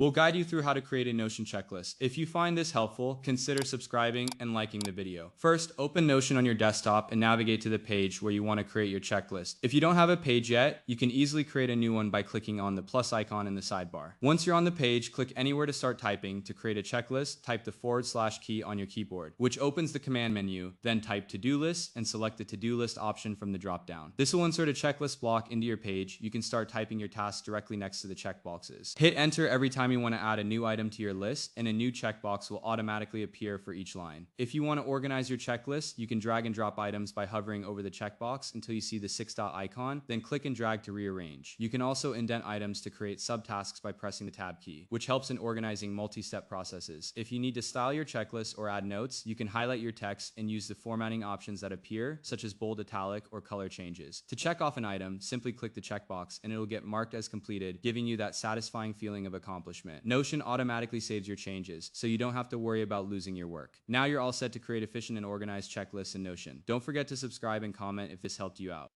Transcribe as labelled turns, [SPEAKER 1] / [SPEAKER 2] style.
[SPEAKER 1] We'll guide you through how to create a Notion checklist. If you find this helpful, consider subscribing and liking the video. First, open Notion on your desktop and navigate to the page where you want to create your checklist. If you don't have a page yet, you can easily create a new one by clicking on the plus icon in the sidebar. Once you're on the page, click anywhere to start typing. To create a checklist, type the / key on your keyboard, which opens the command menu. Then type to-do list and select the to-do list option from the drop-down. This will insert a checklist block into your page. You can start typing your tasks directly next to the checkboxes. Hit enter every time you want to add a new item to your list, and a new checkbox will automatically appear for each line. If you want to organize your checklist, you can drag and drop items by hovering over the checkbox until you see the 6-dot icon, then click and drag to rearrange. You can also indent items to create subtasks by pressing the tab key, which helps in organizing multi-step processes. If you need to style your checklist or add notes, you can highlight your text and use the formatting options that appear, such as bold italic or color changes. To check off an item, simply click the checkbox and it will get marked as completed, giving you that satisfying feeling of accomplishment. Notion automatically saves your changes, so you don't have to worry about losing your work. Now you're all set to create efficient and organized checklists in Notion. Don't forget to subscribe and comment if this helped you out.